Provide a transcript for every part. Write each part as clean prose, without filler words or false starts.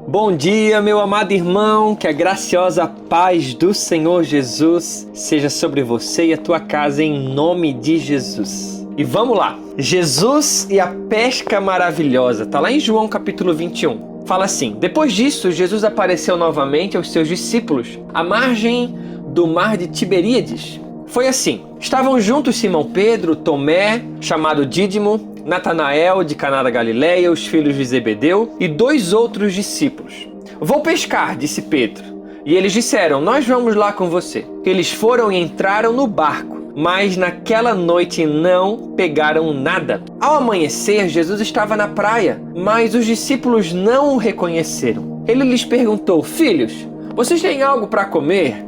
Bom dia, meu amado irmão, que a graciosa paz do Senhor Jesus seja sobre você e a tua casa em nome de Jesus. E vamos lá, Jesus e a pesca maravilhosa, tá lá em João capítulo 21. Fala assim: depois disso, Jesus apareceu novamente aos seus discípulos, à margem do mar de Tiberíades. Foi assim, estavam juntos Simão Pedro, Tomé, chamado Dídimo, Natanael de Caná da Galileia, os filhos de Zebedeu e 2 outros discípulos. Vou pescar, disse Pedro. E eles disseram, nós vamos lá com você. Eles foram e entraram no barco, mas naquela noite não pegaram nada. Ao amanhecer, Jesus estava na praia, mas os discípulos não o reconheceram. Ele lhes perguntou, filhos, vocês têm algo para comer?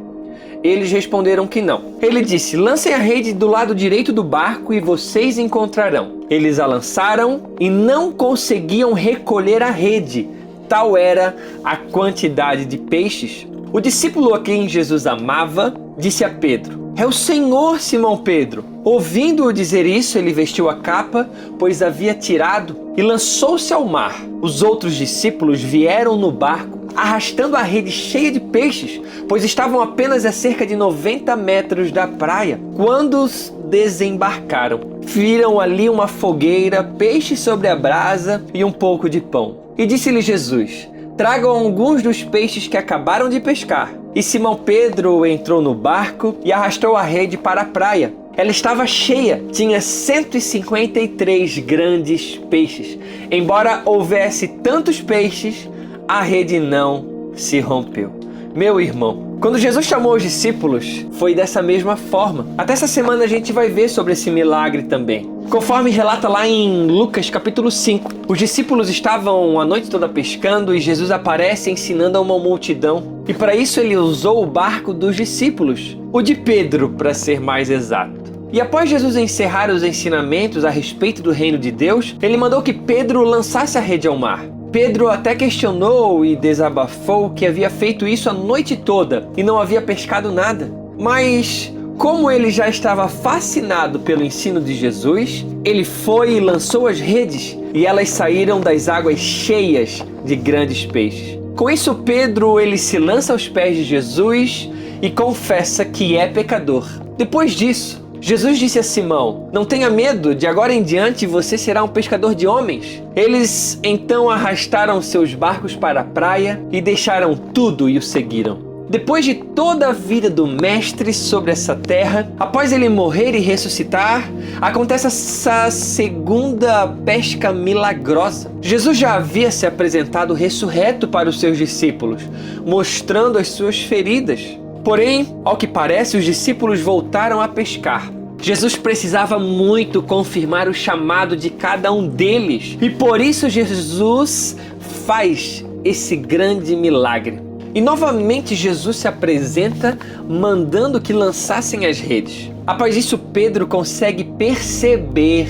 Eles responderam que não. Ele disse, lancem a rede do lado direito do barco e vocês encontrarão. Eles a lançaram e não conseguiam recolher a rede. Tal era a quantidade de peixes. O discípulo a quem Jesus amava disse a Pedro, é o Senhor, Simão Pedro. Ouvindo-o dizer isso, ele vestiu a capa, pois havia tirado, e lançou-se ao mar. Os outros discípulos vieram no barco, arrastando a rede cheia de peixes, pois estavam apenas a cerca de 90 metros da praia. Quando desembarcaram, viram ali uma fogueira, peixes sobre a brasa e um pouco de pão. E disse-lhe Jesus, tragam alguns dos peixes que acabaram de pescar. E Simão Pedro entrou no barco e arrastou a rede para a praia. Ela estava cheia, tinha 153 grandes peixes. Embora houvesse tantos peixes, a rede não se rompeu. Meu irmão, quando Jesus chamou os discípulos, foi dessa mesma forma. Até essa semana a gente vai ver sobre esse milagre também. Conforme relata lá em Lucas capítulo 5, os discípulos estavam a noite toda pescando e Jesus aparece ensinando a uma multidão. E para isso ele usou o barco dos discípulos, o de Pedro, para ser mais exato. E após Jesus encerrar os ensinamentos a respeito do reino de Deus, ele mandou que Pedro lançasse a rede ao mar. Pedro até questionou e desabafou que havia feito isso a noite toda e não havia pescado nada. Mas, como ele já estava fascinado pelo ensino de Jesus, ele foi e lançou as redes e elas saíram das águas cheias de grandes peixes. Com isso, Pedro ele se lança aos pés de Jesus e confessa que é pecador. Depois disso, Jesus disse a Simão, não tenha medo, de agora em diante você será um pescador de homens. Eles então arrastaram seus barcos para a praia e deixaram tudo e o seguiram. Depois de toda a vida do Mestre sobre essa terra, após ele morrer e ressuscitar, acontece essa segunda pesca milagrosa. Jesus já havia se apresentado ressurreto para os seus discípulos, mostrando as suas feridas. Porém, ao que parece, os discípulos voltaram a pescar. Jesus precisava muito confirmar o chamado de cada um deles. E por isso Jesus faz esse grande milagre. E novamente Jesus se apresenta mandando que lançassem as redes. Após isso, Pedro consegue perceber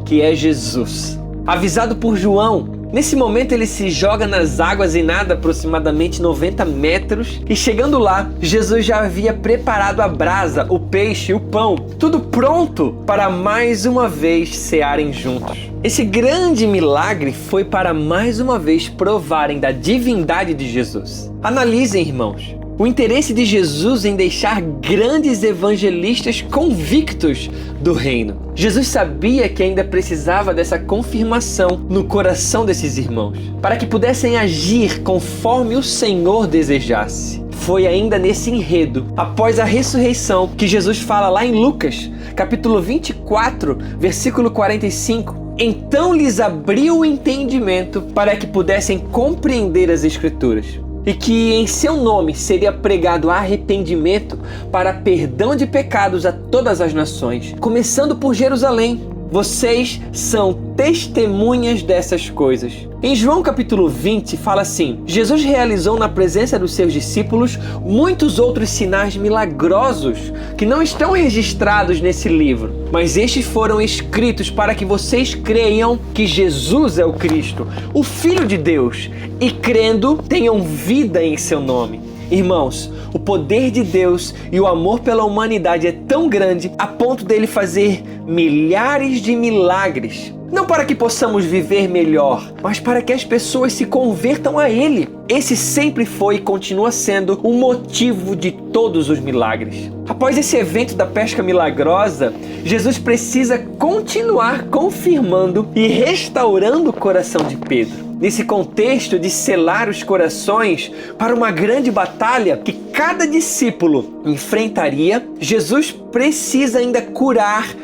que é Jesus. Avisado por João, nesse momento ele se joga nas águas e nada aproximadamente 90 metros e chegando lá, Jesus já havia preparado a brasa, o peixe, o pão, tudo pronto para mais uma vez cearem juntos. Esse grande milagre foi para mais uma vez provarem da divindade de Jesus. Analisem, irmãos, o interesse de Jesus em deixar grandes evangelistas convictos do reino. Jesus sabia que ainda precisava dessa confirmação no coração desses irmãos, para que pudessem agir conforme o Senhor desejasse. Foi ainda nesse enredo, após a ressurreição, que Jesus fala lá em Lucas, capítulo 24, versículo 45. Então lhes abriu o entendimento para que pudessem compreender as Escrituras. E que em seu nome seria pregado arrependimento para perdão de pecados a todas as nações, começando por Jerusalém. Vocês são testemunhas dessas coisas. Em João capítulo 20 fala assim, Jesus realizou na presença dos seus discípulos muitos outros sinais milagrosos que não estão registrados nesse livro, mas estes foram escritos para que vocês creiam que Jesus é o Cristo, o Filho de Deus, e crendo tenham vida em seu nome. Irmãos, o poder de Deus e o amor pela humanidade é tão grande a ponto dele fazer milhares de milagres Não para que possamos viver melhor, mas para que as pessoas se convertam a Ele. Esse sempre foi e continua sendo o motivo de todos os milagres. Após esse evento da pesca milagrosa, Jesus precisa continuar confirmando e restaurando o coração de Pedro. Nesse contexto de selar os corações para uma grande batalha que cada discípulo enfrentaria, Jesus precisa ainda curar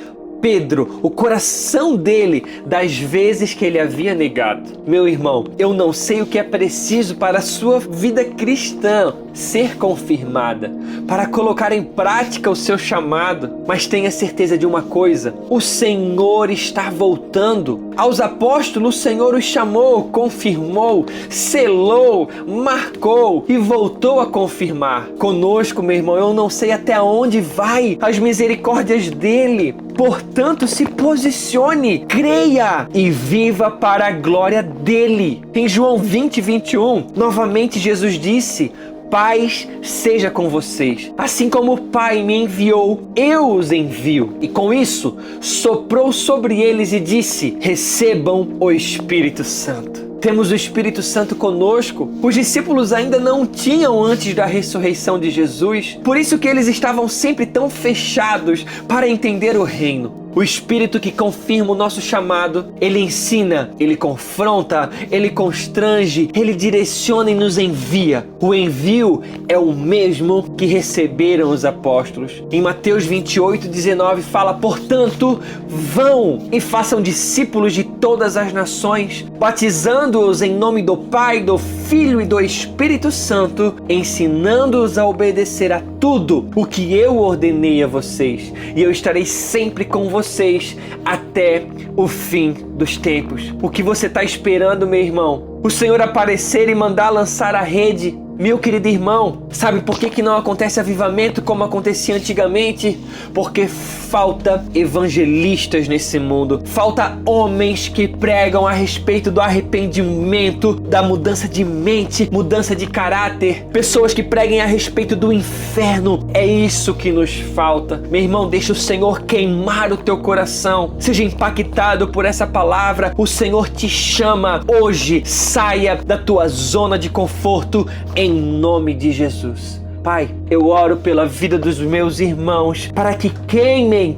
Pedro, o coração dele, das vezes que ele havia negado. Meu irmão, eu não sei o que é preciso para a sua vida cristã ser confirmada, para colocar em prática o seu chamado, mas tenha certeza de uma coisa: o Senhor está voltando. Aos apóstolos, o Senhor os chamou, confirmou, selou, marcou e voltou a confirmar. Conosco, meu irmão, eu não sei até onde vai as misericórdias dele. Portanto, se posicione, creia e viva para a glória dele. Em João 20:21, novamente Jesus disse: paz seja com vocês. Assim como o Pai me enviou, eu os envio. E com isso, soprou sobre eles e disse: recebam o Espírito Santo. Temos o Espírito Santo conosco. Os discípulos ainda não tinham antes da ressurreição de Jesus. Por isso que eles estavam sempre tão fechados para entender o reino. O Espírito que confirma o nosso chamado, ele ensina, ele confronta, ele constrange, ele direciona e nos envia. O envio é o mesmo que receberam os apóstolos. Em Mateus 28:19 fala: portanto, vão e façam discípulos de todas as nações, batizando-os em nome do Pai, do Filho e do Espírito Santo, ensinando-os a obedecer a tudo o que eu ordenei a vocês. E eu estarei sempre com vocês até o fim dos tempos. O que você está esperando, meu irmão? O Senhor aparecer e mandar lançar a rede? Meu querido irmão, sabe por que não acontece avivamento como acontecia antigamente? Porque falta evangelistas nesse mundo. Falta homens que pregam a respeito do arrependimento, da mudança de mente, mudança de caráter. Pessoas que preguem a respeito do inferno. É isso que nos falta. Meu irmão, deixa o Senhor queimar o teu coração. Seja impactado por essa palavra. O Senhor te chama hoje. Saia da tua zona de conforto em nome de Jesus. Pai, eu oro pela vida dos meus irmãos para que queimem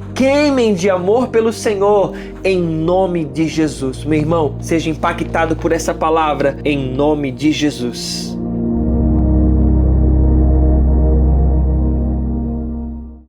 de amor pelo Senhor em nome de Jesus. Meu irmão, seja impactado por essa palavra em nome de Jesus.